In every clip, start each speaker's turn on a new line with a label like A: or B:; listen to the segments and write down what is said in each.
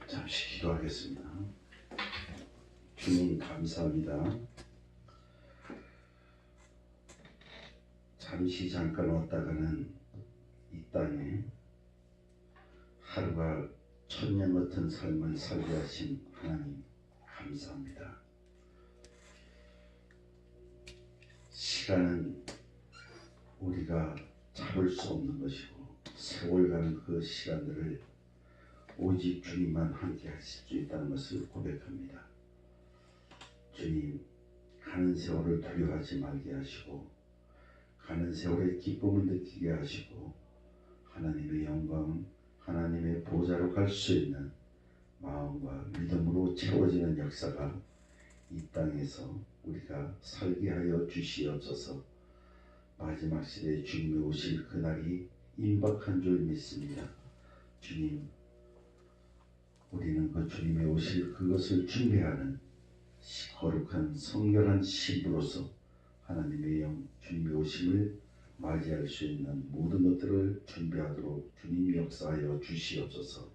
A: 잠시 기도하겠습니다. 주님 감사합니다. 잠깐 왔다가는 이 땅에 하루가 천년 같은 삶을 살게 하신 하나님 감사합니다. 시간은 우리가 잡을 수 없는 것이고 세월 가는 그 시간들을 오직 주님만 함께 하실 수 있다는 것을 고백합니다. 주님, 가는 세월을 두려워하지 말게 하시고 가는 세월에 기쁨을 느끼게 하시고 하나님의 영광, 하나님의 보좌로 갈 수 있는 마음과 믿음으로 채워지는 역사가 이 땅에서 우리가 살게 하여 주시옵소서. 마지막 시대에 주님이 오실 그날이 임박한 줄 믿습니다. 주님, 우리는 그 주님이 오실 그것을 준비하는 거룩한 성결한 신부로서 하나님의 주님의 오심을 맞이할 수 있는 모든 것들을 준비하도록 주님이 역사하여 주시옵소서.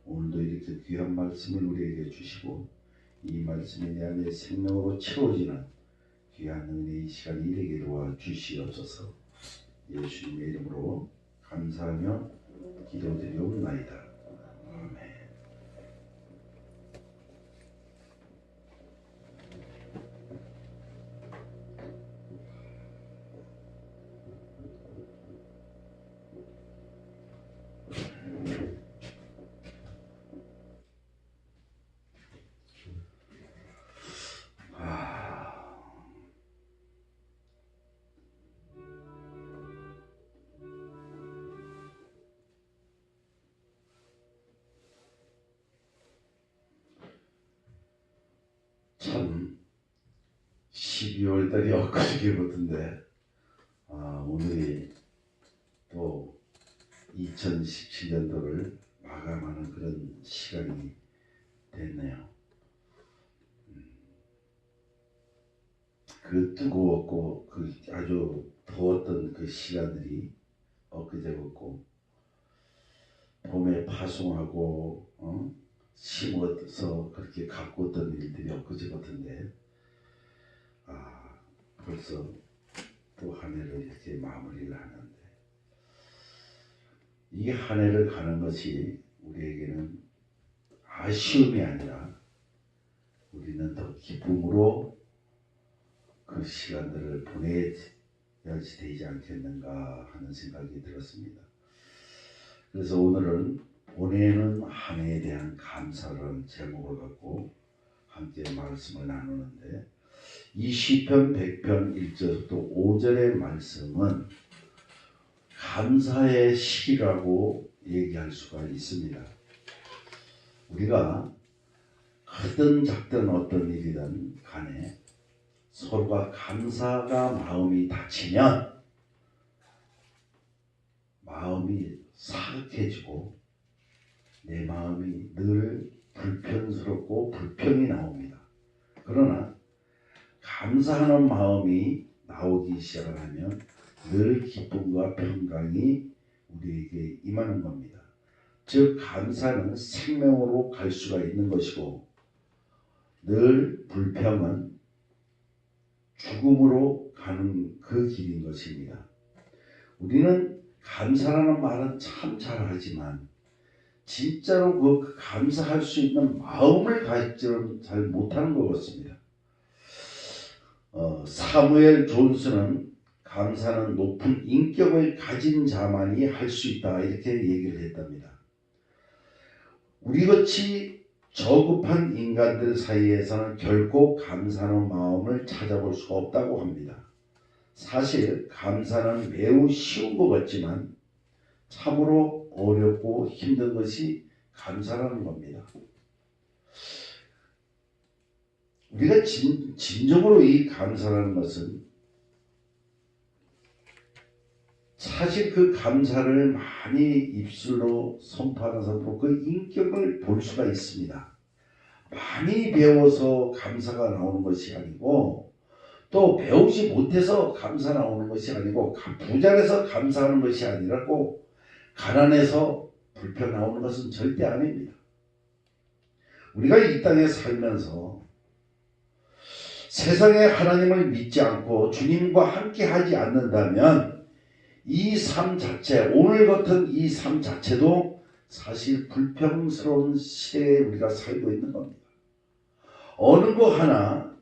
A: 오늘도 이렇게 귀한 말씀을 우리에게 주시고 이 말씀이 내 안에 생명으로 채워지는 귀한 은혜의 시간이 되게 도와 주시옵소서. 예수님의 이름으로 감사하며 기도드리옵나이다. 아멘. 참 12월 달이 엊그저께 같은데 오늘이 또 2017년도를 마감하는 그런 시간이 됐네요. 그 뜨거웠고 그 아주 더웠던 그 시간들이 엊그제 같고 봄에 파송하고 심어서 그렇게 가꾸었던 일들이 엊그제 같은데 벌써 또 한 해를 이렇게 마무리를 하는데 이 한 해를 가는 것이 우리에게는 아쉬움이 아니라 우리는 더 기쁨으로 그 시간들을 보내야지 되지 않겠는가 하는 생각이 들었습니다. 그래서 오늘은 보내는 한 해에 대한 감사라는 제목을 갖고 함께 말씀을 나누는데 이 시편 100편 1절부터 5절의 말씀은 감사의 시라고 얘기할 수가 있습니다. 우리가 크든 작든 어떤 일이든 간에 서로가 감사가 마음이 닫히면 마음이 사악해지고 내 마음이 늘 불편스럽고 불평이 나옵니다. 그러나 감사하는 마음이 나오기 시작을 하면 늘 기쁨과 평강이 우리에게 임하는 겁니다. 즉 감사는 생명으로 갈 수가 있는 것이고 늘 불평은 죽음으로 가는 그 길인 것입니다. 우리는 감사라는 말은 참 잘하지만 진짜로 그 감사할 수 있는 마음을 가지지 잘 못하는 것 같습니다. 사무엘 존스는 감사는 높은 인격을 가진 자만이 할 수 있다 이렇게 얘기를 했답니다. 우리같이 저급한 인간들 사이에서는 결코 감사하는 마음을 찾아볼 수가 없다고 합니다. 사실 감사는 매우 쉬운 것 같지만 참으로 어렵고 힘든 것이 감사라는 겁니다. 우리가 진정으로 이 감사라는 것은 사실 그 감사를 많이 입술로 선포하는 사람도 그 인격을 볼 수가 있습니다. 많이 배워서 감사가 나오는 것이 아니고 또 배우지 못해서 감사 나오는 것이 아니고 부자라서 감사하는 것이 아니라고 가난해서 불평 나오는 것은 절대 아닙니다. 우리가 이 땅에 살면서 세상에 하나님을 믿지 않고 주님과 함께 하지 않는다면 이 삶 자체, 오늘 같은 이 삶 자체도 사실 불평스러운 시대에 우리가 살고 있는 겁니다. 어느 거 하나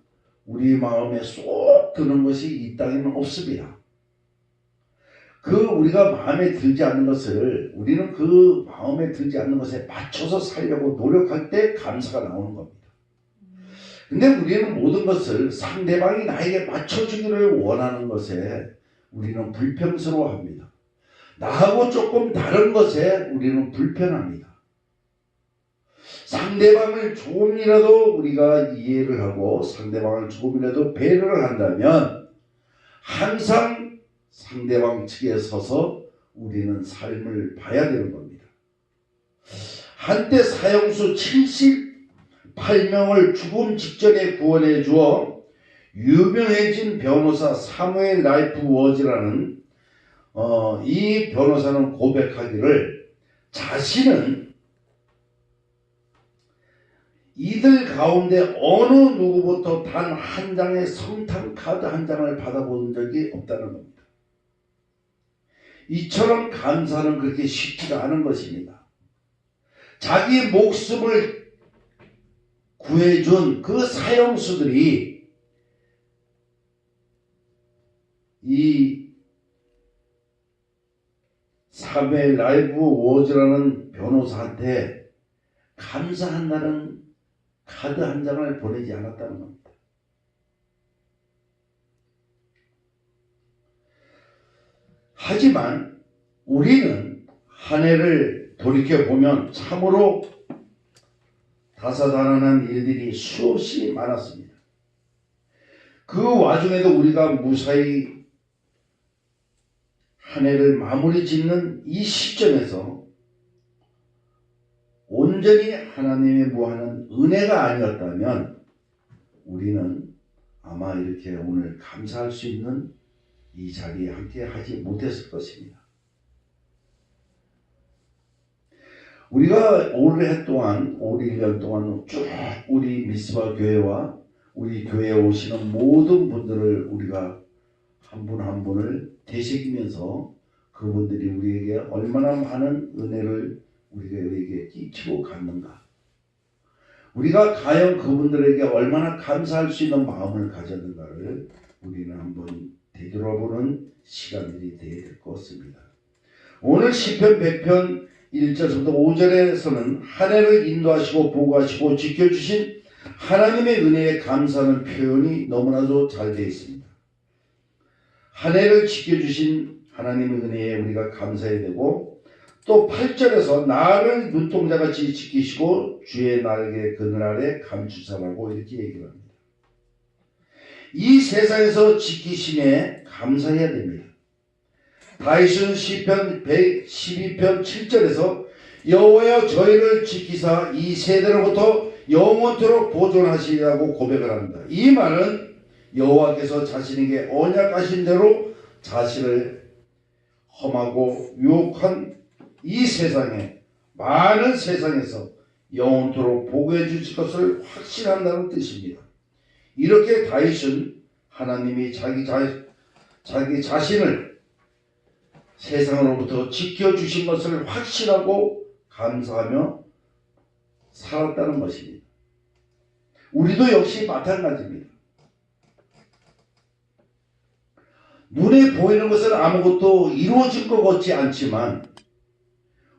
A: 우리 마음에 쏙 드는 것이 이 땅에는 없습니다. 우리가 마음에 들지 않는 것을 우리는 그 마음에 들지 않는 것에 맞춰서 살려고 노력할 때 감사가 나오는 겁니다. 근데 우리는 모든 것을 상대방이 나에게 맞춰주기를 원하는 것에 우리는 불평스러워합니다. 나하고 조금 다른 것에 우리는 불편합니다. 상대방을 조금이라도 우리가 이해를 하고 상대방을 조금이라도 배려를 한다면 항상 상대방 측에 서서 우리는 삶을 봐야 되는 겁니다. 한때 사형수 78명을 죽음 직전에 구원해 주어 유명해진 변호사 사무엘 라이프 워즈라는 이 변호사는 고백하기를 자신은 이들 가운데 어느 누구부터 단 한 장의 성탄 카드 한 장을 받아본 적이 없다는 겁니다. 이처럼 감사는 그렇게 쉽지가 않은 것입니다. 자기 목숨을 구해준 그 사형수들이 이 사무엘 라이프 워즈라는 변호사한테 감사한다는 카드 한 장을 보내지 않았다는 겁니다. 하지만 우리는 한 해를 돌이켜보면 참으로 다사다난한 일들이 수없이 많았습니다. 그 와중에도 우리가 무사히 한 해를 마무리 짓는 이 시점에서 온전히 하나님의 무한한 은혜가 아니었다면 우리는 아마 이렇게 오늘 감사할 수 있는 이 자리에 함께 하지 못했을 것입니다. 우리가 올 해 동안, 올 1년 동안 쭉 우리 미스바 교회와 우리 교회에 오시는 모든 분들을 우리가 한 분 한 분을 되새기면서 그분들이 우리에게 얼마나 많은 은혜를 우리에게 끼치고 갔는가, 우리가 과연 그분들에게 얼마나 감사할 수 있는 마음을 가졌는가를 우리는 한번 되돌아보는 시간들이 되어야 될 것 같습니다. 오늘 시편 100편 1절부터 5절에서는 한 해를 인도하시고 보호하시고 지켜주신 하나님의 은혜에 감사하는 표현이 너무나도 잘 되어 있습니다. 한 해를 지켜주신 하나님의 은혜에 우리가 감사해야 되고, 또 8절에서 나를 눈동자같이 지키시고 주의 날개 그늘 아래 감추사라고 이렇게 얘기를 합니다. 이 세상에서 지키심에 감사해야 됩니다. 다윗은 시편 112편 7절에서 여호와여 저희를 지키사 이 세대로부터 영원토록 보존하시리라고 고백을 합니다. 이 말은 여호와께서 자신에게 언약하신 대로 자신을 험하고 유혹한 이 세상에, 많은 세상에서 영원토록 보호해 주실 것을 확신한다는 뜻입니다. 이렇게 다윗은 하나님이 자기 자신을 세상으로부터 지켜주신 것을 확신하고 감사하며 살았다는 것입니다. 우리도 역시 마찬가지입니다. 눈에 보이는 것은 아무것도 이루어진 것 같지 않지만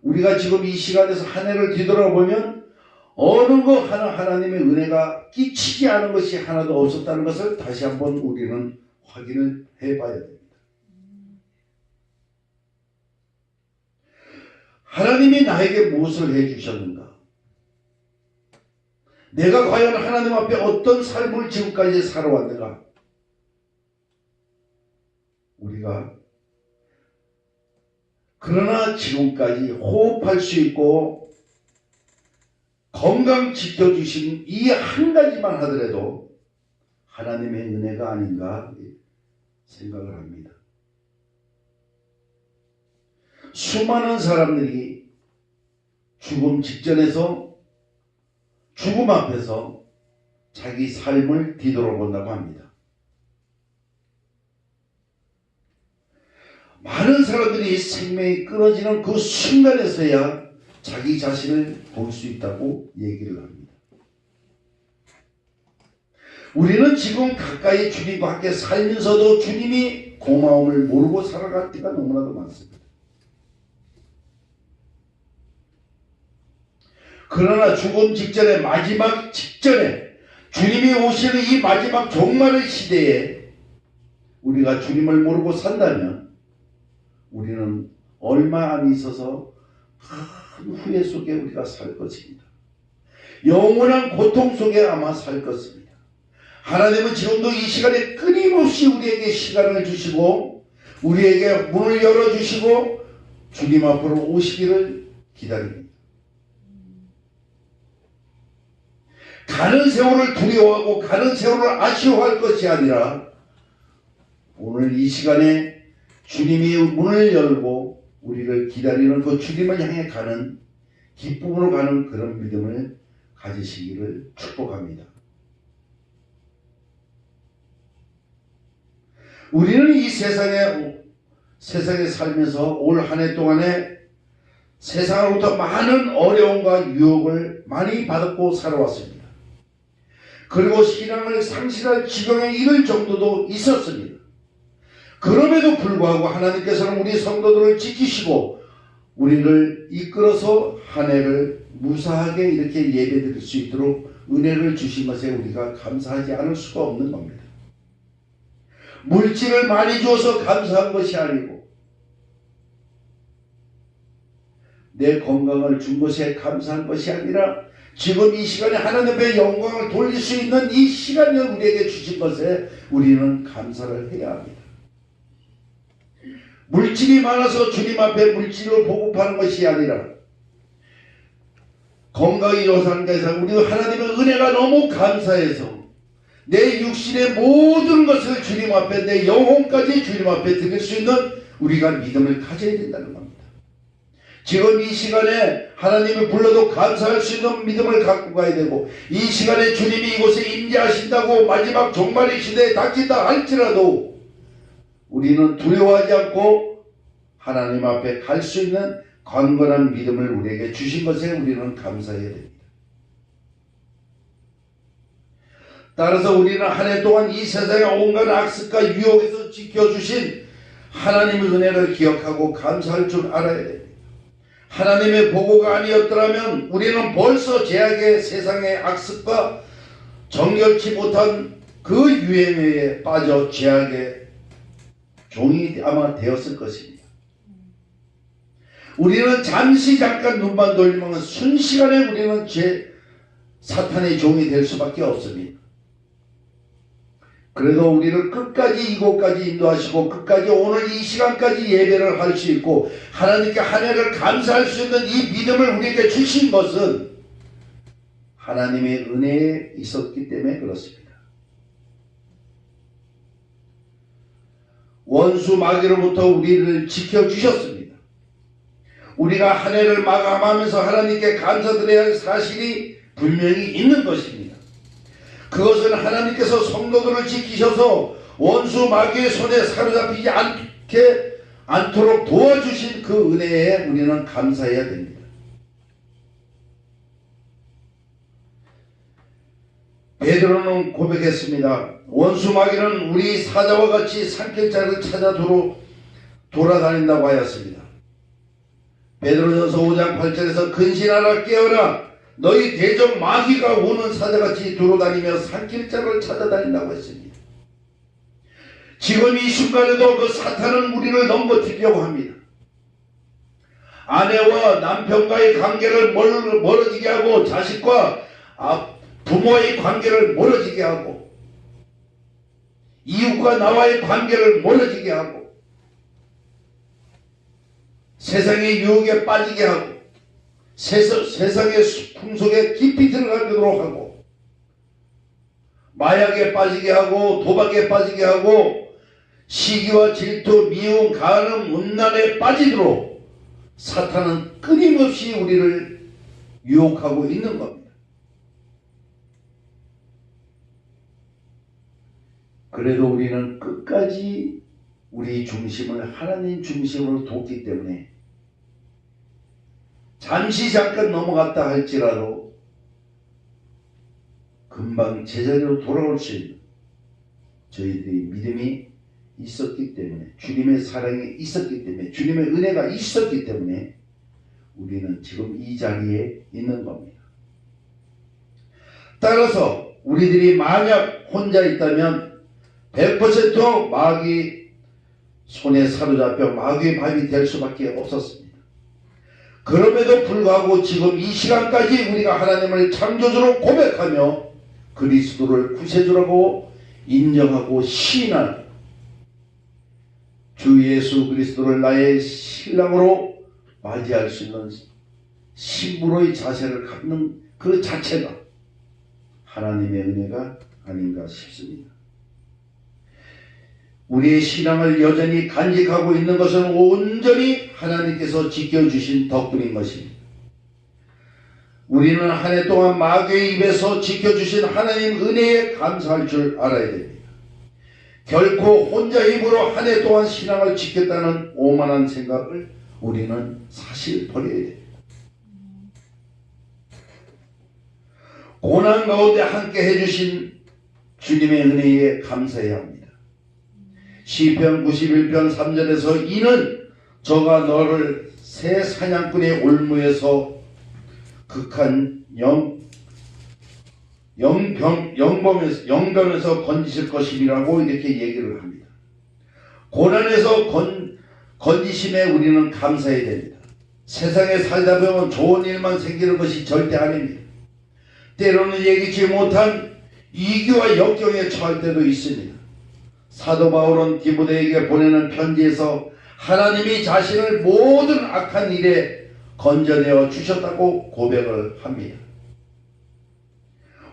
A: 우리가 지금 이 시간에서 한 해를 뒤돌아보면 어느 것 하나 하나님의 은혜가 끼치지 않은 것이 하나도 없었다는 것을 다시 한번 우리는 확인을 해봐야 됩니다. 하나님이 나에게 무엇을 해주셨는가? 내가 과연 하나님 앞에 어떤 삶을 지금까지 살아왔는가? 우리가 그러나 지금까지 호흡할 수 있고 건강 지켜주신 이 한 가지만 하더라도 하나님의 은혜가 아닌가 생각을 합니다. 수많은 사람들이 죽음 직전에서 죽음 앞에서 자기 삶을 뒤돌아본다고 합니다. 많은 사람들이 생명이 끊어지는 그 순간에서야 자기 자신을 볼 수 있다고 얘기를 합니다. 우리는 지금 가까이 주님과 함께 살면서도 주님이 고마움을 모르고 살아갈 때가 너무나도 많습니다. 그러나 죽음 직전에 마지막 직전에 주님이 오시는 이 마지막 종말의 시대에 우리가 주님을 모르고 산다면 우리는 얼마 안 있어서 큰 후회 속에 우리가 살 것입니다. 영원한 고통 속에 아마 살 것입니다. 하나님은 지금도 이 시간에 끊임없이 우리에게 시간을 주시고 우리에게 문을 열어주시고 주님 앞으로 오시기를 기다립니다. 가는 세월을 두려워하고 가는 세월을 아쉬워할 것이 아니라 오늘 이 시간에 주님이 문을 열고 우리를 기다리는 그 주님을 향해 가는 기쁨으로 가는 그런 믿음을 가지시기를 축복합니다. 우리는 이 세상에 살면서 올 한 해 동안에 세상으로부터 많은 어려움과 유혹을 많이 받았고 살아왔습니다. 그리고 신앙을 상실할 지경에 이를 정도도 있었습니다. 그럼에도 불구하고 하나님께서는 우리 성도들을 지키시고 우리를 이끌어서 한 해를 무사하게 이렇게 예배드릴 수 있도록 은혜를 주신 것에 우리가 감사하지 않을 수가 없는 겁니다. 물질을 많이 주어서 감사한 것이 아니고 내 건강을 준 것에 감사한 것이 아니라 지금 이 시간에 하나님 앞에 영광을 돌릴 수 있는 이 시간을 우리에게 주신 것에 우리는 감사를 해야 합니다. 물질이 많아서 주님 앞에 물질을 보급하는 것이 아니라 건강이 요사한 데서 우리 하나님의 은혜가 너무 감사해서 내 육신의 모든 것을 주님 앞에 내 영혼까지 주님 앞에 드릴 수 있는 우리가 믿음을 가져야 된다는 겁니다. 지금 이 시간에 하나님이 불러도 감사할 수 있는 믿음을 갖고 가야 되고 이 시간에 주님이 이곳에 임재하신다고 마지막 종말의 시대에 닥친다 할지라도 우리는 두려워하지 않고 하나님 앞에 갈 수 있는 강건한 믿음을 우리에게 주신 것에 우리는 감사해야 됩니다. 따라서 우리는 한 해 동안 이 세상의 온갖 악습과 유혹에서 지켜주신 하나님의 은혜를 기억하고 감사할 줄 알아야 됩니다. 하나님의 보고가 아니었더라면 우리는 벌써 제약의 세상의 악습과 정결치 못한 그 유행에 빠져 제약의 종이 아마 되었을 것입니다. 우리는 잠깐 눈만 돌리면 순식간에 우리는 사탄의 종이 될 수밖에 없습니다. 그래도 우리를 끝까지 이곳까지 인도하시고 끝까지 오늘 이 시간까지 예배를 할 수 있고 하나님께 한 해를 감사할 수 있는 이 믿음을 우리에게 주신 것은 하나님의 은혜에 있었기 때문에 그렇습니다. 원수 마귀로부터 우리를 지켜주셨습니다. 우리가 한 해를 마감하면서 하나님께 감사드려야 할 사실이 분명히 있는 것입니다. 그것은 하나님께서 성도들을 지키셔서 원수 마귀의 손에 사로잡히지 않도록 도와주신 그 은혜에 우리는 감사해야 됩니다. 베드로는 고백했습니다. 원수 마귀는 우리 사자와 같이 산길자를 찾아 돌아다닌다고 하였습니다. 베드로전서 5장 8절에서 근신하라 깨어라 너희 대적 마귀가 오는 사자같이 돌아다니며 산길자를 찾아다닌다고 했습니다. 지금 이 순간에도 그 사탄은 우리를 넘어뜨리려고 합니다. 아내와 남편과의 관계를 멀어지게 하고 자식과 부모의 관계를 멀어지게 하고 이웃과 나와의 관계를 멀어지게 하고 세상의 유혹에 빠지게 하고 세상의 풍속에 깊이 들어가도록 하고 마약에 빠지게 하고 도박에 빠지게 하고 시기와 질투, 미움, 간음, 음란에 빠지도록 사탄은 끊임없이 우리를 유혹하고 있는 겁니다. 그래도 우리는 끝까지 우리 중심을 하나님 중심으로 뒀기 때문에 잠시 잠깐 넘어갔다 할지라도 금방 제자리로 돌아올 수 있는 저희들이 믿음이 있었기 때문에, 주님의 사랑이 있었기 때문에, 주님의 은혜가 있었기 때문에 우리는 지금 이 자리에 있는 겁니다. 따라서 우리들이 만약 혼자 있다면 100% 마귀 손에 사로잡혀 마귀의 밥이 될 수밖에 없었습니다. 그럼에도 불구하고 지금 이 시간까지 우리가 하나님을 창조주로 고백하며 그리스도를 구세주라고 인정하고 시인하는 주 예수 그리스도를 나의 신랑으로 맞이할 수 있는 신부로의 자세를 갖는 그 자체가 하나님의 은혜가 아닌가 싶습니다. 우리의 신앙을 여전히 간직하고 있는 것은 온전히 하나님께서 지켜주신 덕분인 것입니다. 우리는 한 해 동안 마귀의 입에서 지켜주신 하나님 은혜에 감사할 줄 알아야 됩니다. 결코 혼자 힘으로 한 해 동안 신앙을 지켰다는 오만한 생각을 우리는 사실 버려야 됩니다. 고난 가운데 함께 해주신 주님의 은혜에 감사해야 합니다. 시편 91편 3절에서 이는 저가 너를 새 사냥꾼의 올무에서 극한 영변에서 건지실 것이라고 이렇게 얘기를 합니다. 고난에서 건지심에 우리는 감사해야 됩니다. 세상에 살다 보면 좋은 일만 생기는 것이 절대 아닙니다. 때로는 예기치 못한 위기와 역경에 처할 때도 있습니다. 사도 바울은 디모데에게 보내는 편지에서 하나님이 자신을 모든 악한 일에 건져내어 주셨다고 고백을 합니다.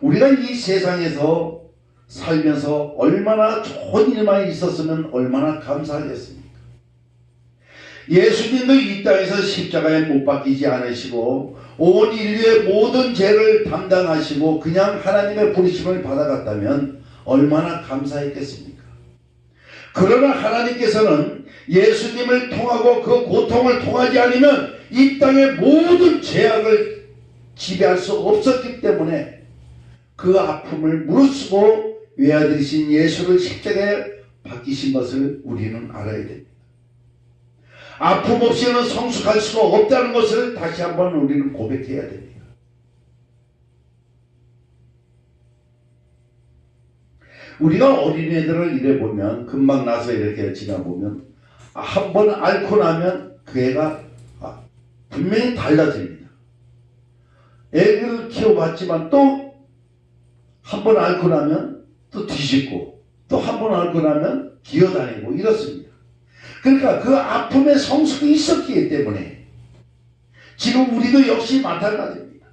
A: 우리가 이 세상에서 살면서 얼마나 좋은 일만 있었으면 얼마나 감사하겠습니까? 예수님도 이 땅에서 십자가에 못 박히지 않으시고 온 인류의 모든 죄를 담당하시고 그냥 하나님의 부르심을 받아갔다면 얼마나 감사했겠습니까? 그러나 하나님께서는 예수님을 통하고 그 고통을 통하지 않으면 이 땅의 모든 죄악을 지배할 수 없었기 때문에 그 아픔을 무릅쓰고 외아들이신 예수를 십자가에 박히신 것을 우리는 알아야 됩니다. 아픔 없이는 성숙할 수가 없다는 것을 다시 한번 우리는 고백해야 됩니다. 우리가 어린애들을 이래 보면 금방 나서 이렇게 지나보면 한 번 앓고 나면 그 애가 분명히 달라집니다. 애를 키워봤지만 또 한 번 앓고 나면 또 뒤집고 또 한 번 앓고 나면 기어다니고 이렇습니다. 그러니까 그 아픔의 성숙이 있었기 때문에 지금 우리도 역시 마찬가지입니다.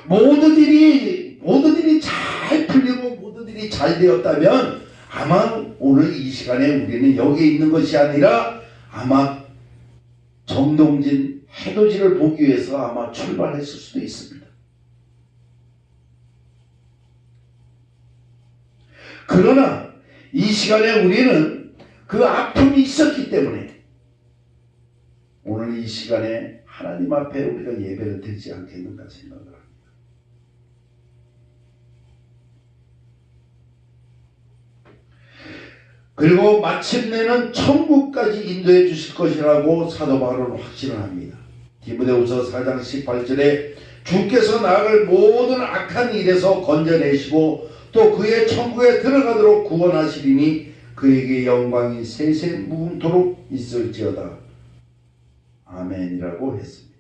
A: 모든 일이 잘 풀리고 모든 일이 잘 되었다면 아마 오늘 이 시간에 우리는 여기 있는 것이 아니라 아마 정동진 해돋이를 보기 위해서 아마 출발했을 수도 있습니다. 그러나 이 시간에 우리는 그 아픔이 있었기 때문에 오늘 이 시간에 하나님 앞에 우리가 예배를 드리지 않겠는가 생각을 합니다. 그리고 마침내는 천국까지 인도해 주실 것이라고 사도 바울은 확신을 합니다. 디모데후서 4장 18절에 주께서 나를 모든 악한 일에서 건져내시고 또 그의 천국에 들어가도록 구원하시리니 그에게 영광이 세세 무궁토록 있을지어다. 아멘이라고 했습니다.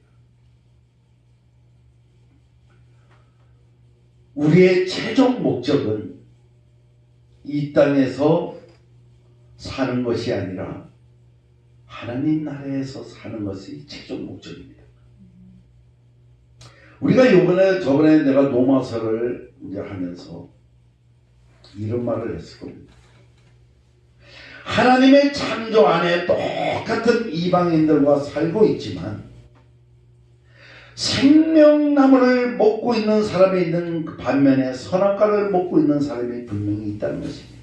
A: 우리의 최종 목적은 이 땅에서 사는 것이 아니라 하나님 나라에서 사는 것이 최종 목적입니다. 우리가 저번에 내가 노마서를 이제 하면서 이런 말을 했을 겁니다. 하나님의 창조 안에 똑같은 이방인들과 살고 있지만 생명나무를 먹고 있는 사람이 있는 반면에 선악과를 먹고 있는 사람이 분명히 있다는 것입니다.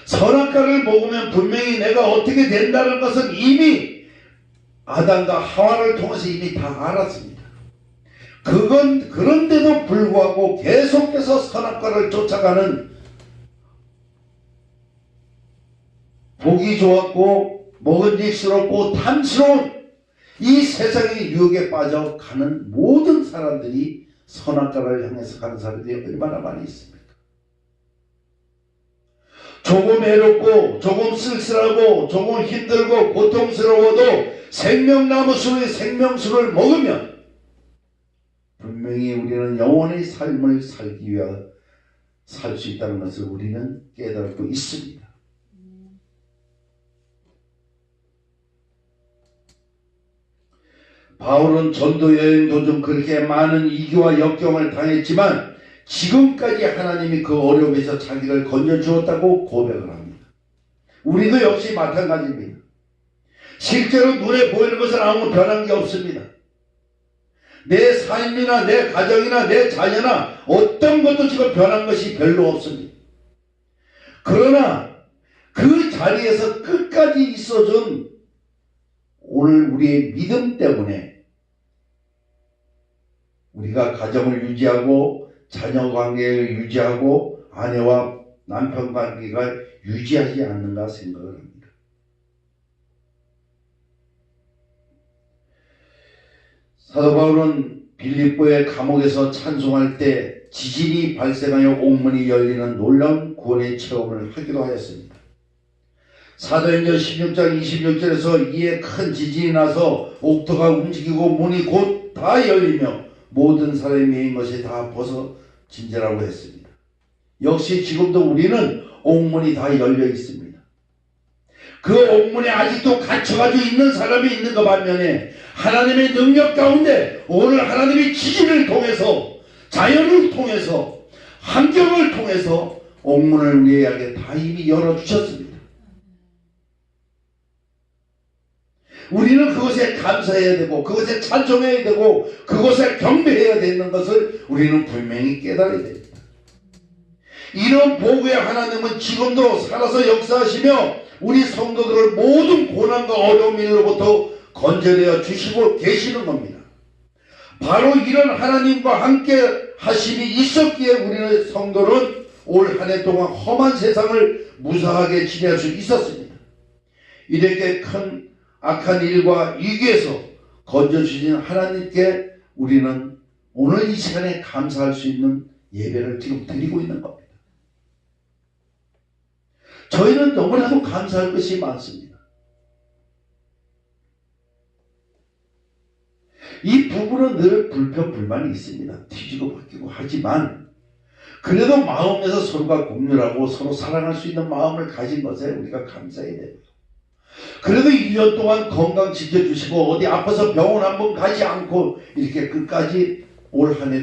A: 선악과를 먹으면 분명히 내가 어떻게 된다는 것은 이미 아담과 하와를 통해서 이미 다 알았습니다. 그런데도 불구하고 계속해서 선악과를 쫓아가는 보기 좋았고 먹은직스럽고 탐스러운 이 세상의 유혹에 빠져가는 모든 사람들이 선악과를 향해서 가는 사람들이 얼마나 많이 있습니까? 조금 외롭고 조금 쓸쓸하고 조금 힘들고 고통스러워도 생명나무 수의 생명수를 먹으면 분명히 우리는 영원의 삶을 살기 위해 살 수 있다는 것을 우리는 깨닫고 있습니다. 바울은 전도 여행 도중 그렇게 많은 위기와 역경을 당했지만 지금까지 하나님이 그 어려움에서 자기를 건져주었다고 고백을 합니다. 우리도 역시 마찬가지입니다. 실제로 눈에 보이는 것은 아무 변한 게 없습니다. 내 삶이나 내 가정이나 내 자녀나 어떤 것도 지금 변한 것이 별로 없습니다. 그러나 그 자리에서 끝까지 있어준 오늘 우리의 믿음 때문에 우리가 가정을 유지하고 자녀 관계를 유지하고 아내와 남편 관계가 유지하지 않는가 생각을 합니다. 사도 바울은 빌립보의 감옥에서 찬송할 때 지진이 발생하여 옥문이 열리는 놀라운 구원의 체험을 하기도 하였습니다. 사도행전 16장 26절에서 이에 큰 지진이 나서 옥토가 움직이고 문이 곧 다 열리며 모든 사람이 메인 것이 다 벗어진지라고 했습니다. 역시 지금도 우리는 옥문이 다 열려 있습니다. 그 옥문에 아직도 갇혀가지고 있는 사람이 있는 것 반면에 하나님의 능력 가운데 오늘 하나님이 지진을 통해서 자연을 통해서 환경을 통해서 옥문을 우리에게 다 이미 열어주셨습니다. 우리는 그것에 감사해야 되고 그것에 찬송해야 되고 그것에 경배해야 되는 것을 우리는 분명히 깨달아야 됩니다. 이런 복의 하나님은 지금도 살아서 역사하시며 우리 성도들을 모든 고난과 어려움 일로부터 건져내어 주시고 계시는 겁니다. 바로 이런 하나님과 함께 하심이 있었기에 우리는 성도는 올 한 해 동안 험한 세상을 무사하게 지낼 수 있었습니다. 이렇게 큰 악한 일과 위기에서 건져주신 하나님께 우리는 오늘 이 시간에 감사할 수 있는 예배를 지금 드리고 있는 겁니다. 저희는 너무나도 감사할 것이 많습니다. 이 부부는 늘 불평불만이 있습니다. 뒤지고 바뀌고 하지만 그래도 마음에서 서로가 공유하고 서로 사랑할 수 있는 마음을 가진 것에 우리가 감사해야 됩니다. 그래도 1년 동안 건강 지켜주시고 어디 아파서 병원 한번 가지 않고 이렇게 끝까지 올 한 해